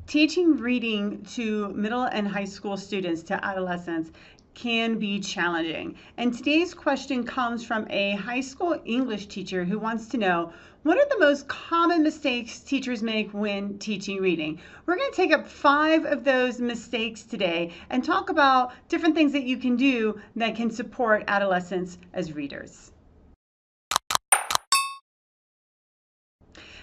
Teaching reading to middle and high school students, to adolescents, can be challenging. And today's question comes from a high school English teacher who wants to know, what are the most common mistakes teachers make when teaching reading? We're going to take up 5 of those mistakes today and talk about different things that you can do that can support adolescents as readers.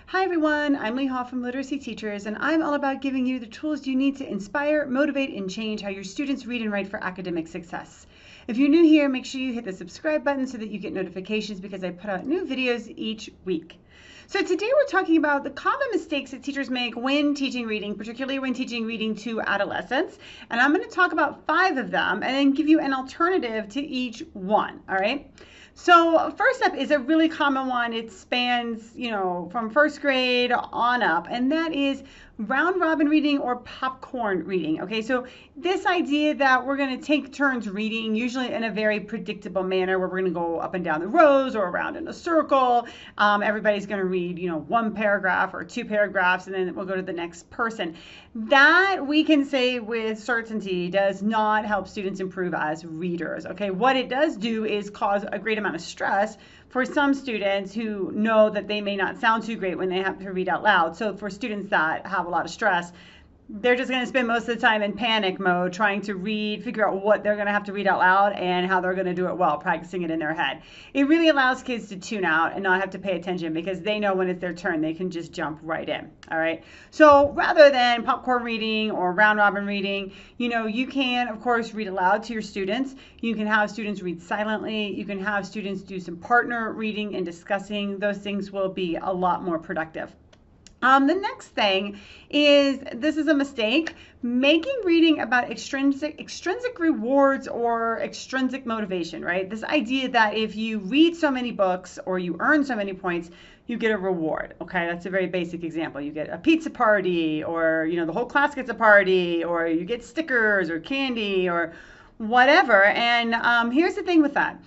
Hi everyone, I'm Lee Hoff from Literacy Teachers, and I'm all about giving you the tools you need to inspire, motivate, and change how your students read and write for academic success. If you're new here, make sure you hit the subscribe button so that you get notifications because I put out new videos each week. So today we're talking about the common mistakes that teachers make when teaching reading, particularly when teaching reading to adolescents. And I'm going to talk about 5 of them and then give you an alternative to each one, all right? So first up is a really common one. It spans, from first grade on up, and that is round robin reading or popcorn reading. Okay, so this idea that we're going to take turns reading, usually in a very predictable manner, where we're going to go up and down the rows or around in a circle. Everybody's going to read, 1 paragraph or 2 paragraphs, and then we'll go to the next person. That we can say with certainty does not help students improve as readers. Okay, what it does do is cause a great amount of stress for some students who know that they may not sound too great when they have to read out loud. So for students that have a lot of stress, they're just going to spend most of the time in panic mode trying to figure out what they're going to have to read out loud and how they're going to do it well, practicing it in their head. It really allows kids to tune out and not have to pay attention because they know when it's their turn, they can just jump right in. All right. So rather than popcorn reading or round robin reading, you can, of course, read aloud to your students. You can have students read silently. You can have students do some partner reading and discussing. Those things will be a lot more productive. The next thing is, this is a mistake, making reading about extrinsic rewards or extrinsic motivation, right? This idea that if you read so many books or you earn so many points, you get a reward. Okay, that's a very basic example. You get a pizza party, or the whole class gets a party, or you get stickers or candy or whatever. And here's the thing with that.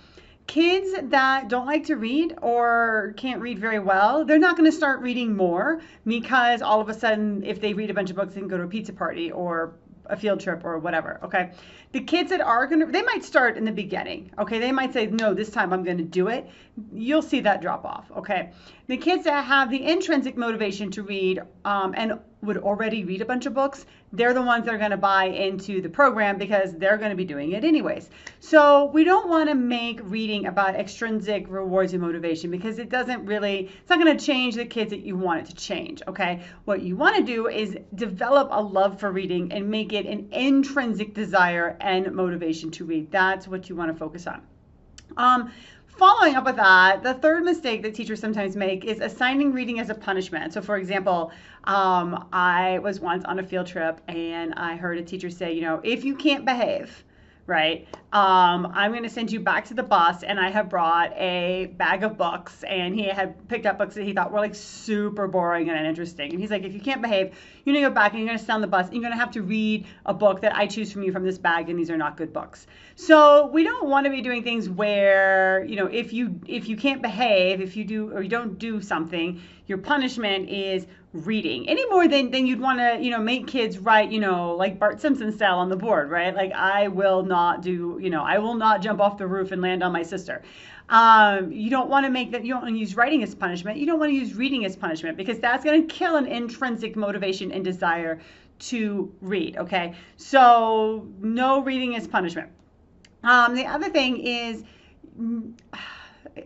Kids that don't like to read or can't read very well, they're not going to start reading more because all of a sudden, if they read a bunch of books, they can go to a pizza party or a field trip or whatever. Okay. The kids that are going to, they might start in the beginning. Okay. They might say, no, this time I'm going to do it. You'll see that drop off. Okay. The kids that have the intrinsic motivation to read and would already read a bunch of books, they're the ones that are going to buy into the program because they're going to be doing it anyways. So we don't want to make reading about extrinsic rewards and motivation because it's not going to change the kids that you want it to change. Okay. What you want to do is develop a love for reading and make it an intrinsic desire and motivation to read. That's what you want to focus on. Following up with that, the third mistake that teachers sometimes make is assigning reading as a punishment. So for example, I was once on a field trip and I heard a teacher say, if you can't behave, right, I'm going to send you back to the bus, and I have brought a bag of books, and he had picked up books that he thought were like super boring and uninteresting. And he's like, if you can't behave, you're going to go back and you're going to sit on the bus and you're going to have to read a book that I choose from you from this bag, and these are not good books. So we don't want to be doing things where, if you can't behave, if you do or you don't do something, your punishment is reading, any more than you'd want to, make kids write, like Bart Simpson style on the board, right? Like, I will not jump off the roof and land on my sister. You don't want to use writing as punishment. You don't want to use reading as punishment because that's going to kill an intrinsic motivation and desire to read. Okay. So no reading as punishment. The other thing is,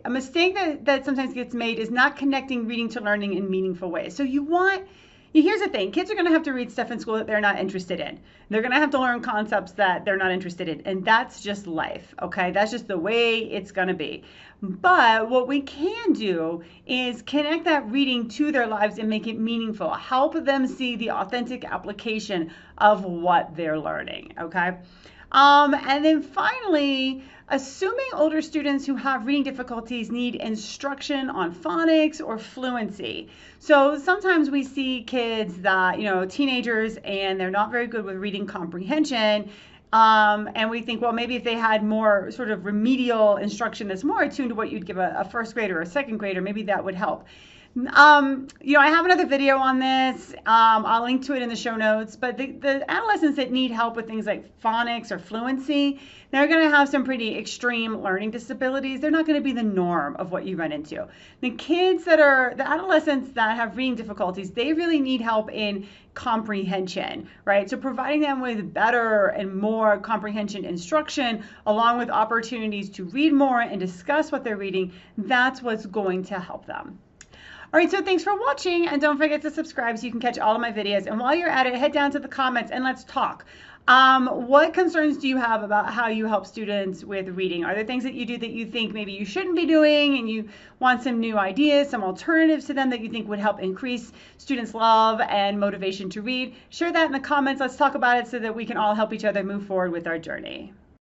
a mistake that sometimes gets made is not connecting reading to learning in meaningful ways. So here's the thing, kids are going to have to read stuff in school that they're not interested in. They're going to have to learn concepts that they're not interested in. And that's just life. Okay. That's just the way it's going to be. But what we can do is connect that reading to their lives and make it meaningful. Help them see the authentic application of what they're learning. Okay. And then finally, assuming older students who have reading difficulties need instruction on phonics or fluency. So sometimes we see kids that, teenagers, and they're not very good with reading comprehension. And we think, well, maybe if they had more sort of remedial instruction that's more attuned to what you'd give a first grader or a second grader, maybe that would help. I have another video on this. I'll link to it in the show notes. But the adolescents that need help with things like phonics or fluency, they're going to have some pretty extreme learning disabilities. They're not going to be the norm of what you run into. The adolescents that have reading difficulties, they really need help in comprehension, right? So providing them with better and more comprehension instruction, along with opportunities to read more and discuss what they're reading, that's what's going to help them. All right, so thanks for watching, and don't forget to subscribe so you can catch all of my videos. And while you're at it, head down to the comments and let's talk. What concerns do you have about how you help students with reading? Are there things that you do that you think maybe you shouldn't be doing, and you want some new ideas, some alternatives to them that you think would help increase students' love and motivation to read? Share that in the comments. Let's talk about it so that we can all help each other move forward with our journey.